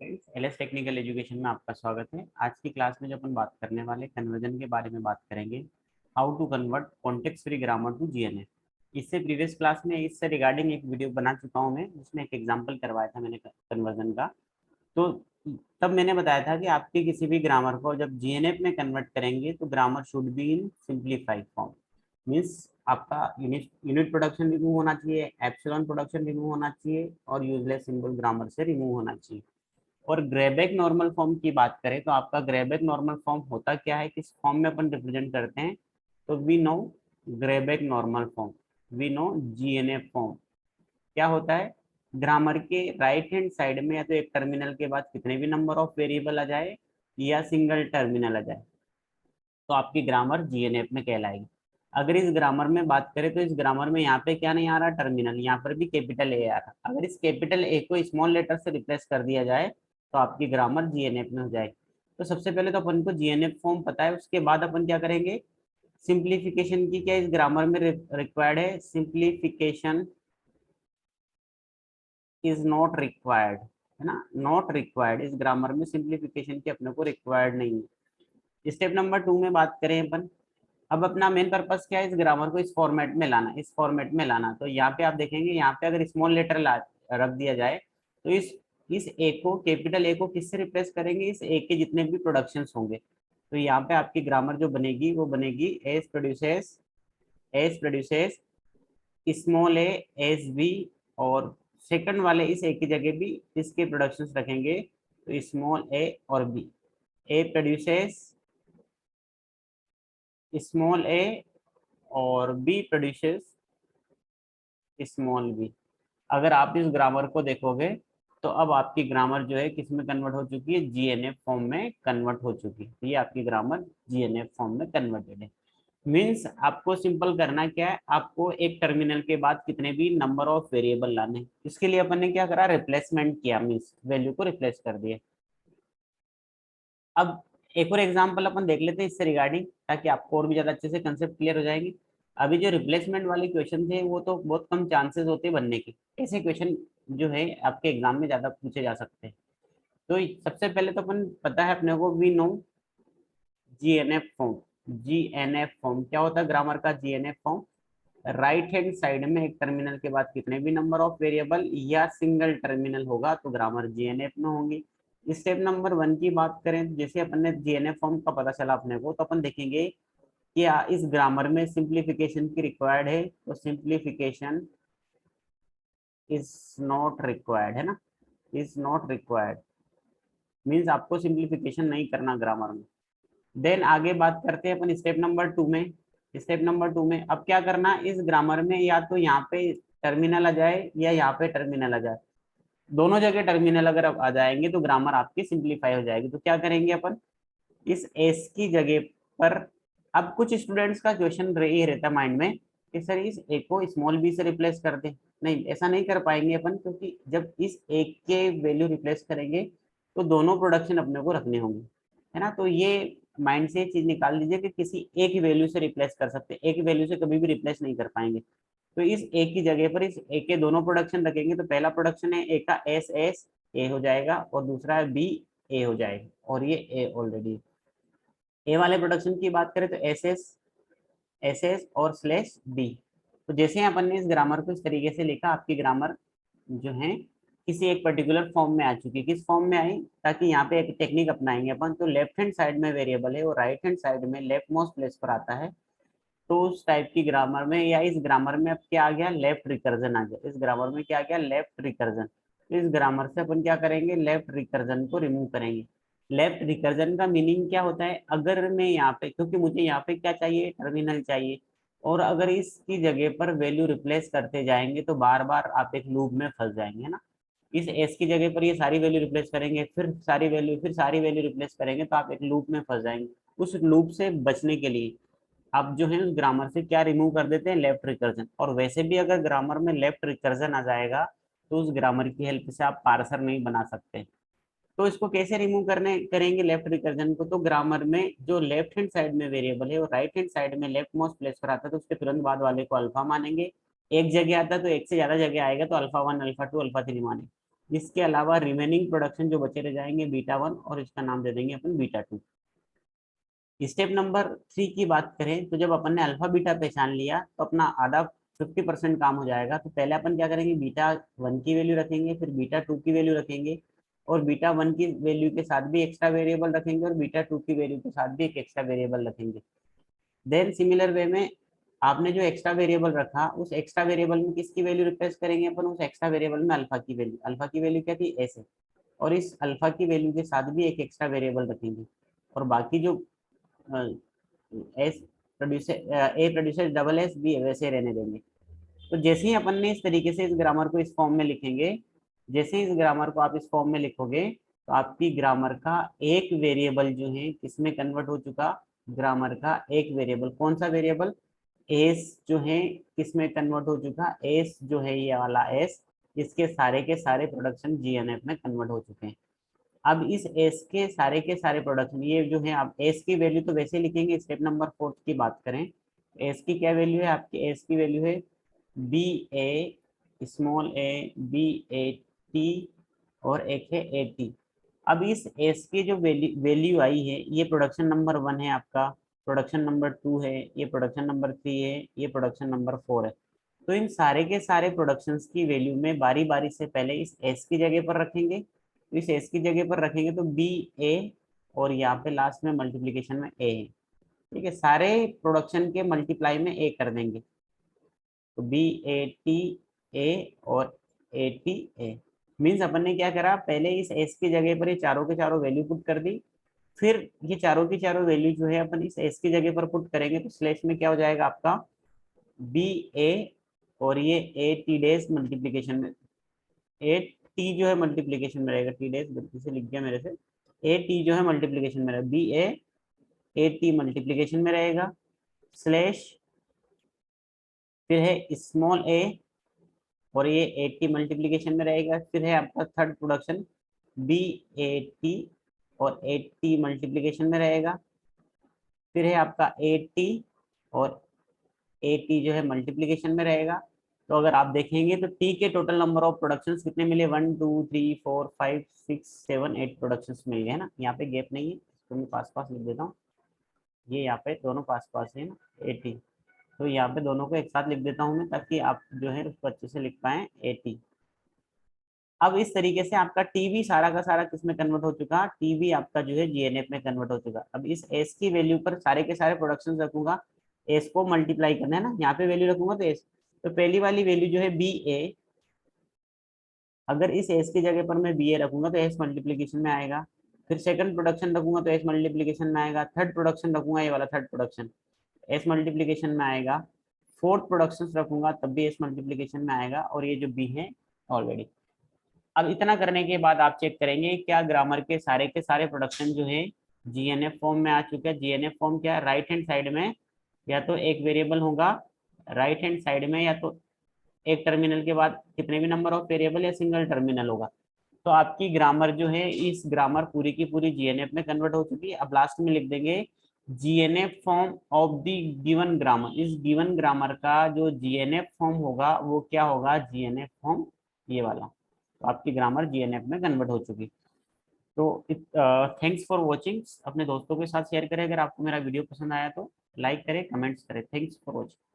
Friends, LS technical education में आपका स्वागत है। आज की क्लास में जो अपन बात करने वाले कन्वर्जन के बारे में बात करेंगे। How to convert context free grammar to GNF. इससे प्रीवियस क्लास में इससे रिगार्डिंग एक वीडियो बना चुका हूं मैं, जिसमें एक एग्जांपल करवाया था मैंने कन्वर्जन का। तो तब मैंने बताया था कि आपके किसी भी ग्रामर को जब जीएनएफ में कन्वर्ट करेंगे तो grammar should be in simplified form. Means आपका यूनिट यूनिट प्रोडक्शन रिमूव होना चाहिए, एप्सिलॉन प्रोडक्शन रिमूव होना चाहिए और यूजलेस सिंबल ग्रामर से रिमूव होना चाहिए। और ग्रेबैक नॉर्मल फॉर्म की बात करें तो आपका ग्रेबैक नॉर्मल फॉर्म होता क्या है, किस फॉर्म में अपन रिप्रेजेंट करते हैं। तो we know Greibach normal form, we know GNF form. क्या होता है, ग्रामर के राइट हैंड साइड में या तो एक टर्मिनल के बाद कितने भी नंबर ऑफ वेरिएबल आ जाए या सिंगल टर्मिनल आ जाए तो आपकी ग्रामर जीएनएफ में कहलाएगी। अगर इस ग्रामर में बात करें तो इस ग्रामर में यहाँ पे क्या नहीं आ रहा, टर्मिनल, यहाँ पर भी कैपिटल ए आ रहा। अगर इस कैपिटल ए को स्मॉल लेटर से रिप्लेस कर दिया जाए तो आपकी ग्रामर जीएनएफ में हो जाएगी। तो सबसे पहले तो अपन को जीएनएफ फॉर्म पता है, उसके बाद अपन क्या करेंगे, सिंप्लीफिकेशन की क्या इस ग्रामर में रिक्वायर्ड है। सिंप्लीफिकेशन इज नॉट रिक्वायर्ड, है ना, नॉट रिक्वायर्ड। इस ग्रामर में सिंप्लीफिकेशन की अपने को रिक्वायर्ड नहीं है। स्टेप नंबर 2 में बात करें अपन, अब अपना मेन पर्पस क्या है, इस ग्रामर को इस फॉर्मेट में लाना, इस फॉर्मेट में लाना। तो यहाँ पे आप देखेंगे, यहाँ पे अगर स्मॉल लेटर रख दिया जाए तो इस ए को, कैपिटल ए को किससे रिप्लेस करेंगे, इस ए के जितने भी प्रोडक्शंस होंगे। तो यहाँ पे आपकी ग्रामर जो बनेगी वो बनेगी S produces small A S B, और सेकंड वाले इस ए की जगह भी इसके प्रोडक्शंस रखेंगे तो स्मॉल ए और बी। ए प्रोड्यूसेस स्मॉल ए और बी प्रोड्यूसेस स्मॉल बी। अगर आप इस ग्रामर को देखोगे तो अब आपकी ग्रामर जो है किस में कन्वर्ट हो चुकी है, जीएनएफ फॉर्म में कन्वर्ट हो चुकी है। ये आपकी ग्रामर जीएनएफ फॉर्म में कन्वर्टेड है। मीन्स आपको सिंपल करना क्या है, आपको एक टर्मिनल के बाद कितने भी नंबर ऑफ वेरिएबल लाने। इसके लिए अपन ने क्या करा, रिप्लेसमेंट किया, मीन्स वैल्यू को रिप्लेस कर दिया। अब एक और एग्जांपल अपन देख लेते हैं इससे रिगार्डिंग, ताकि आपको और भी ज्यादा अच्छे से कंसेप्ट क्लियर हो जाएंगे। अभी जो रिप्लेसमेंट वाले क्वेश्चन थे वो तो बहुत कम चांसेस होते हैं बनने के, ऐसे क्वेश्चन जो है आपके एग्जाम में ज्यादा पूछे जा सकते हैं। तो सबसे पहले तो अपन पता है अपने को, we know GNF form. जीएनएफ form क्या होता है ग्रामर का, जीएनएफ फॉर्म राइट हैंड साइड में एक टर्मिनल के बाद कितने भी नंबर ऑफ वेरिएबल या सिंगल टर्मिनल होगा तो ग्रामर जीएनएफ में होंगी। स्टेप नंबर 1 की बात करें, जैसे अपन ने जीएनएफ फॉर्म का पता चला अपने को, तो अपन देखेंगे कि इस ग्रामर में सिंप्लीफिकेशन की रिक्वायर्ड है, तो सिंप्लीफिकेशन इज नॉट रिक्वायर्ड, है ना, इज नॉट रिक्वायर्ड। मीन्स आपको सिंप्लीफिकेशन नहीं करना ग्रामर में। देन आगे बात करते हैं अपन स्टेप नंबर 2 में। स्टेप नंबर 2 में अब क्या करना, इस ग्रामर में या तो यहाँ पे टर्मिनल आ जाए या यहाँ पे टर्मिनल आ जाए। दोनों जगह टर्मिनल अगर आ जाएंगे तो ग्रामर आपकी सिंप्लीफाई हो जाएगी। तो क्या करेंगे अपन, इस एस की जगह पर, अब कुछ स्टूडेंट्स का क्वेश्चन ये रहता है माइंड में कि सर इस ए को स्मॉल बी से रिप्लेस कर दें। नहीं, ऐसा नहीं कर पाएंगे अपन, क्योंकि जब इस एक के वैल्यू रिप्लेस करेंगे तो दोनों प्रोडक्शन अपने को रखने होंगे, है ना। तो ये माइंड से चीज निकाल दीजिए कि किसी एक ही वैल्यू से रिप्लेस कर सकते हैं, एक ही वैल्यू से कभी भी रिप्लेस नहीं कर पाएंगे। तो इस ए की जगह पर इस ए के दोनों प्रोडक्शन रखेंगे। तो पहला प्रोडक्शन है ए का एस एस ए हो जाएगा, और दूसरा है बी ए हो जाएगा, और ये ए ऑलरेडी। ए वाले प्रोडक्शन की बात करें तो एस एस और स्लैश बी। तो जैसे अपन ने इस ग्रामर को इस तरीके से लिखा, आपकी ग्रामर जो है किसी एक पर्टिकुलर फॉर्म में आ चुकी है। किस फॉर्म में आई, ताकि यहाँ पे एक टेक्निक अपनाएंगे अपन। तो लेफ्ट हैंड साइड में वेरिएबल है और राइट हैंड साइड में लेफ्ट मोस्ट प्लेस पर आता है। तो उस टाइप की ग्रामर में, या इस ग्रामर में अब क्या आ गया, लेफ्ट रिकर्जन आ गया। इस ग्रामर में क्या आ गया, लेफ्ट रिकर्जन। तो इस ग्रामर से अपन क्या करेंगे, लेफ्ट रिकर्जन को रिमूव करेंगे। लेफ्ट रिकर्जन का मीनिंग क्या होता है, अगर मैं यहाँ पे, क्योंकि मुझे यहाँ पे क्या चाहिए, टर्मिनल चाहिए, और अगर इसकी जगह पर वैल्यू रिप्लेस करते जाएंगे तो बार बार आप एक लूप में फंस जाएंगे, है ना। इस एस की जगह पर ये सारी वैल्यू रिप्लेस करेंगे, फिर सारी वैल्यू, फिर सारी वैल्यू रिप्लेस करेंगे, तो आप एक लूप में फंस जाएंगे। उस लूप से बचने के लिए आप जो है उस ग्रामर से क्या रिमूव कर देते हैं, लेफ्ट रिकर्जन। और वैसे भी अगर ग्रामर में लेफ्ट रिकर्जन आ जाएगा तो उस ग्रामर की हेल्प से आप पार्सर नहीं बना सकते। तो इसको कैसे रिमूव करने करेंगे लेफ्ट रिकर्जन को, तो ग्रामर में जो लेफ्ट हैंड साइड में वेरिएबल है और राइट हैंड साइड में लेफ्ट मोस्ट प्लेस पर आता है तो उसके तुरंत बाद वाले को अल्फा मानेंगे। एक जगह आता है तो एक से ज्यादा जगह आएगा तो अल्फा 1 अल्फा 2 अल्फा 3 मानेंगे। इसके अलावा रिमेनिंग प्रोडक्शन जो बचे रह जाएंगे बीटा 1, और इसका नाम दे देंगे अपन बीटा 2। स्टेप नंबर 3 की बात करें तो जब अपन ने अल्फा बीटा पहचान लिया तो अपना आधा 50% काम हो जाएगा। तो पहले अपन क्या करेंगे, बीटा 1 की वैल्यू रखेंगे, फिर बीटा 2 की वैल्यू रखेंगे, और बीटा 1 की वैल्यू के साथ भी एक्स्ट्रा वेरिएबल रखेंगे, और बीटा 2 की वैल्यू के साथ भी एक एक्स्ट्रा वेरिएबल रखेंगे। देन सिमिलर वे में आपने जो एक्स्ट्रा वेरिएबल रखा, उस एक्स्ट्रा वेरिएबल में किसकी वैल्यू रिप्लेस करेंगे अपन, उस एक्स्ट्रा वेरिएबल में अल्फा की वैल्यू। अल्फा की वैल्यू क्या थी, एस है, और इस अल्फा की वैल्यू के साथ भी एक एक्स्ट्रा वेरिएबल रखेंगे, और बाकी जो S producer, A producer double S B वैसे रहने देंगे। तो जैसे ही अपन ने इस तरीके से इस ग्रामर को इस फॉर्म में लिखेंगे, जैसे ही इस ग्रामर को आप इस फॉर्म में लिखोगे, तो आपकी ग्रामर का एक वेरिएबल जो है किसमें कन्वर्ट हो चुका, ग्रामर का एक वेरिएबल, कौन सा वेरिएबल, एस जो है किसमें कन्वर्ट हो चुका, एस जो है ये वाला एस, इसके सारे के सारे प्रोडक्शन जीएनएफ में कन्वर्ट हो चुके हैं। अब इस एस के सारे प्रोडक्शन ये जो है, आप एस की वैल्यू तो वैसे लिखेंगे। स्टेप नंबर 4 की बात करें, एस की क्या वैल्यू है आपकी, एस की वैल्यू है B A small A, B A T, और एक है ए टी। अब इस एस की जो वैल्यू आई है, ये प्रोडक्शन नंबर 1 है आपका, प्रोडक्शन नंबर 2 है, ये प्रोडक्शन नंबर 3 है, ये प्रोडक्शन नंबर 4 है। तो इन सारे के सारे प्रोडक्शंस की वैल्यू में बारी बारी से पहले इस एस की जगह पर रखेंगे। तो इस एस की जगह पर रखेंगे तो बी ए, और यहाँ पे लास्ट में मल्टीप्लीकेशन में ए है। ठीक है, सारे प्रोडक्शन के मल्टीप्लाई में ए कर देंगे, तो बी ए टी ए और ए टी ए। मीन्स अपन ने क्या करा, पहले इस एस की जगह पर ये चारों के चारों वैल्यू पुट कर दी, फिर ये चारों की चारों वैल्यू जो है अपन इस एस की जगह पर पुट करेंगे, तो स्लैश में क्या हो जाएगा आपका बी ए, और ये ए टी डेज मल्टीप्लीकेशन में, ए टी जो है मल्टीप्लीकेशन में रहेगा, टी डेज गलती से लिख गया मेरे से, ए टी जो है मल्टीप्लीकेशन में रहेगा, बी ए टी मल्टीप्लीकेशन में रहेगा, स्लैश फिर है स्मॉल ए, और ये ए टी मल्टीप्लीकेशन में रहेगा, फिर है आपका third production B A T, और ए टी मल्टीप्लीकेशन में रहेगा, फिर है आपका ए टी, और ए टी जो है मल्टीप्लीकेशन में रहेगा। तो अगर आप देखेंगे तो टी के टोटल नंबर ऑफ प्रोडक्शन कितने मिले, 1 2 3 4 5 6 7 8 प्रोडक्शन मिल गए ना, यहाँ पे गैप नहीं है, इसको मैं पास पास लिख देता हूँ, ये यहाँ पे दोनों पास पास है ना 80। तो यहाँ पे दोनों को एक साथ लिख देता हूँ मैं, ताकि आप जो है उसको अच्छे से लिख पाए 80। अब इस तरीके से आपका टीवी सारा का सारा किस में कन्वर्ट हो चुका, टीवी आपका जो है जीएनएफ में कन्वर्ट हो चुका। अब इस एस की वैल्यू पर सारे के सारे प्रोडक्शन रखूंगा, एस को मल्टीप्लाई करना है ना, यहाँ पे वैल्यू रखूंगा तो एस, तो पहली वाली वैल्यू जो है बी ए, अगर इस एस की जगह पर मैं बी ए रखूंगा तो एस मल्टीप्लीकेशन में आएगा, फिर सेकंड प्रोडक्शन रखूंगा तो एस मल्टीप्लीकेशन में आएगा, थर्ड प्रोडक्शन रखूंगा ये वाला थर्ड प्रोडक्शन एस मल्टीप्लीकेशन में आएगा, फोर्थ प्रोडक्शन रखूंगा तब भी एस मल्टीप्लीकेशन में आएगा, और ये जो बी है ऑलरेडी। अब इतना करने के बाद आप चेक करेंगे क्या ग्रामर के सारे प्रोडक्शन जो है जीएनएफ फॉर्म में आ चुके हैं। जीएनएफ फॉर्म क्या है, राइट हैंड साइड में या तो एक वेरिएबल होगा राइट हैंड साइड में, या तो एक टर्मिनल के बाद कितने भी नंबर ऑफ वेरिएबल या सिंगल टर्मिनल होगा। तो आपकी ग्रामर जो है, इस ग्रामर पूरी की पूरी जीएनएफ में कन्वर्ट हो चुकी है। अब लास्ट में लिख देंगे GNF form of the given grammar. इस गिवन ग्रामर का जो जीएनएफ फॉर्म होगा वो क्या होगा, जीएनएफ फॉर्म ये वाला। तो आपकी ग्रामर जीएनएफ में कन्वर्ट हो चुकी। तो थैंक्स फॉर वॉचिंग। अपने दोस्तों के साथ शेयर करें। अगर आपको मेरा वीडियो पसंद आया तो लाइक करें, कमेंट्स करें। Thanks for watching.